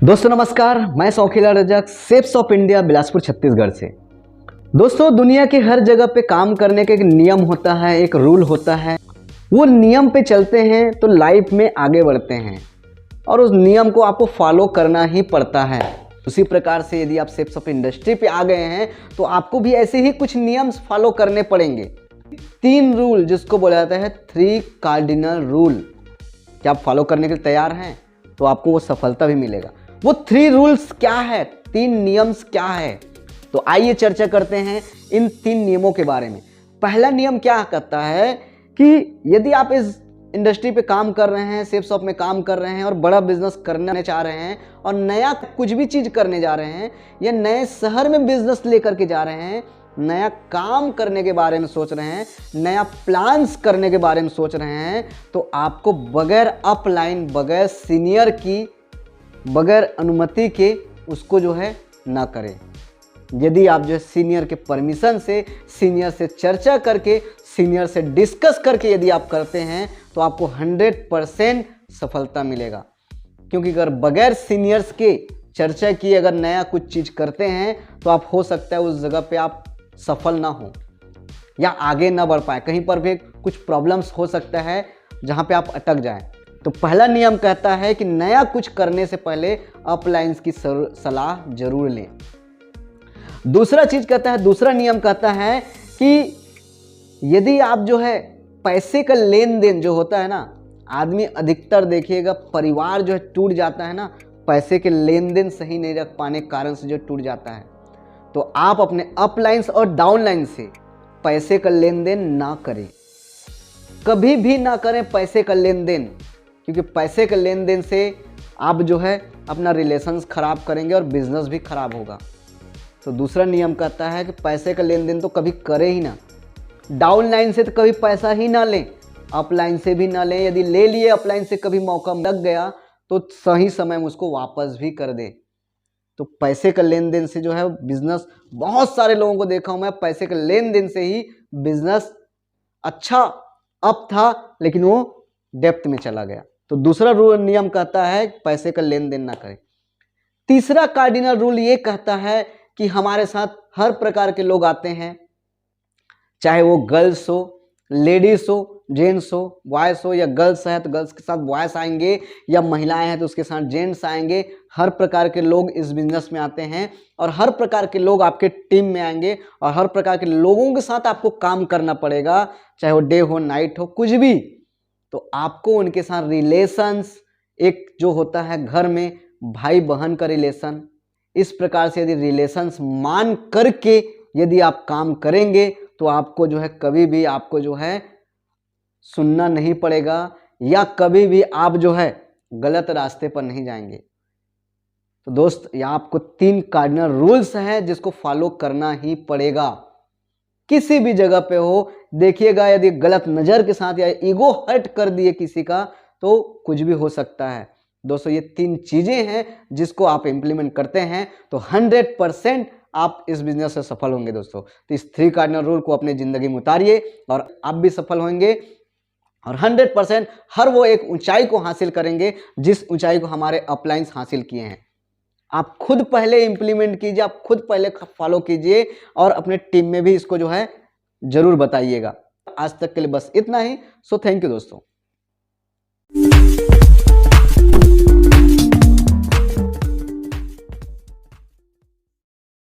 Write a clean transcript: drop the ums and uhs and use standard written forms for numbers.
दोस्तों नमस्कार, मैं शौकीला रजक सेप्स ऑफ इंडिया बिलासपुर छत्तीसगढ़ से। दोस्तों दुनिया के हर जगह पे काम करने का एक नियम होता है, एक रूल होता है। वो नियम पे चलते हैं तो लाइफ में आगे बढ़ते हैं और उस नियम को आपको फॉलो करना ही पड़ता है। उसी प्रकार से यदि आप सेप्स ऑफ इंडस्ट्री पे आ गए हैं तो आपको भी ऐसे ही कुछ नियम फॉलो करने पड़ेंगे। 3 रूल जिसको बोला जाता है 3 कार्डिनल रूल। क्या आप फॉलो करने के लिए तैयार हैं? तो आपको वो सफलता भी मिलेगा। वो 3 रूल्स क्या है, 3 नियम्स क्या है? तो आइए चर्चा करते हैं इन 3 नियमों के बारे में। पहला नियम क्या कहता है कि यदि आप इस इंडस्ट्री पे काम कर रहे हैं, सेप्स ऑफ में काम कर रहे हैं और बड़ा बिजनेस करने चाह रहे हैं और नया कुछ भी चीज करने जा रहे हैं या नए शहर में बिजनेस लेकर के जा रहे हैं, नया काम करने के बारे में सोच रहे हैं, नया प्लान्स करने के बारे में सोच रहे हैं, तो आपको बगैर अपलाइन, बगैर सीनियर की, बगैर अनुमति के उसको जो है ना करें। यदि आप जो है सीनियर के परमिशन से, सीनियर से चर्चा करके, सीनियर से डिस्कस करके यदि आप करते हैं तो आपको 100% सफलता मिलेगा। क्योंकि अगर बगैर सीनियर्स के चर्चा किए अगर नया कुछ चीज़ करते हैं तो आप हो सकता है उस जगह पे आप सफल ना हो या आगे ना बढ़ पाए, कहीं पर भी कुछ प्रॉब्लम्स हो सकता है जहाँ पे आप अटक जाएं। तो पहला नियम कहता है कि नया कुछ करने से पहले अपलाइंस की सलाह जरूर लें। दूसरा नियम कहता है कि यदि आप जो है पैसे का लेन देन जो होता है ना, आदमी अधिकतर देखिएगा परिवार जो है टूट जाता है ना, पैसे के लेन देन सही नहीं रख पाने के कारण से जो टूट जाता है। तो आप अपने अपलाइंस और डाउनलाइन से पैसे का लेन देन ना करें, कभी भी ना करें पैसे का लेन देन, क्योंकि पैसे के लेन देन से आप जो है अपना रिलेशंस खराब करेंगे और बिजनेस भी खराब होगा। तो दूसरा नियम कहता है कि पैसे का लेन देन तो कभी करें ही ना, डाउनलाइन से तो कभी पैसा ही ना लें, अपलाइन से भी ना लें। यदि ले लिए अपलाइन से, कभी मौका लग गया तो सही समय में उसको वापस भी कर दें। तो पैसे का लेन देन से जो है बिजनेस, बहुत सारे लोगों को देखा हूं मैं, पैसे के लेन देन से ही बिजनेस अच्छा अप था लेकिन वो डेप्थ में चला गया। तो दूसरा नियम कहता है पैसे का लेन देन ना करें। तीसरा कार्डिनल रूल ये कहता है कि हमारे साथ हर प्रकार के लोग आते हैं, चाहे वो गर्ल्स हो, लेडीज हो, जेंट्स हो, बॉयस हो, या गर्ल्स है तो गर्ल्स के साथ बॉयस आएंगे, या महिलाएं हैं तो उसके साथ जेंट्स आएंगे। हर प्रकार के लोग इस बिजनेस में आते हैं और हर प्रकार के लोग आपके टीम में आएंगे और हर प्रकार के लोगों के साथ आपको काम करना पड़ेगा, चाहे वो डे हो, नाइट हो, कुछ भी। तो आपको उनके साथ रिलेशंस, एक जो होता है घर में भाई बहन का रिलेशन, इस प्रकार से यदि रिलेशंस मान करके यदि आप काम करेंगे तो आपको जो है कभी भी आपको जो है सुनना नहीं पड़ेगा या कभी भी आप जो है गलत रास्ते पर नहीं जाएंगे। तो दोस्त, ये आपको 3 कार्डिनल रूल्स हैं जिसको फॉलो करना ही पड़ेगा। किसी भी जगह पे हो, देखिएगा यदि गलत नज़र के साथ या ईगो हर्ट कर दिए किसी का तो कुछ भी हो सकता है। दोस्तों ये 3 चीज़ें हैं जिसको आप इम्प्लीमेंट करते हैं तो 100% आप इस बिजनेस से सफल होंगे। दोस्तों तो इस 3 कार्डिनल रूल को अपनी ज़िंदगी में उतारिए और आप भी सफल होंगे और 100% हर वो एक ऊंचाई को हासिल करेंगे जिस ऊंचाई को हमारे अपलाइंस हासिल किए हैं। आप खुद पहले इंप्लीमेंट कीजिए, आप खुद पहले फॉलो कीजिए और अपने टीम में भी इसको जो है जरूर बताइएगा। आज तक के लिए बस इतना ही। सो थैंक यू दोस्तों।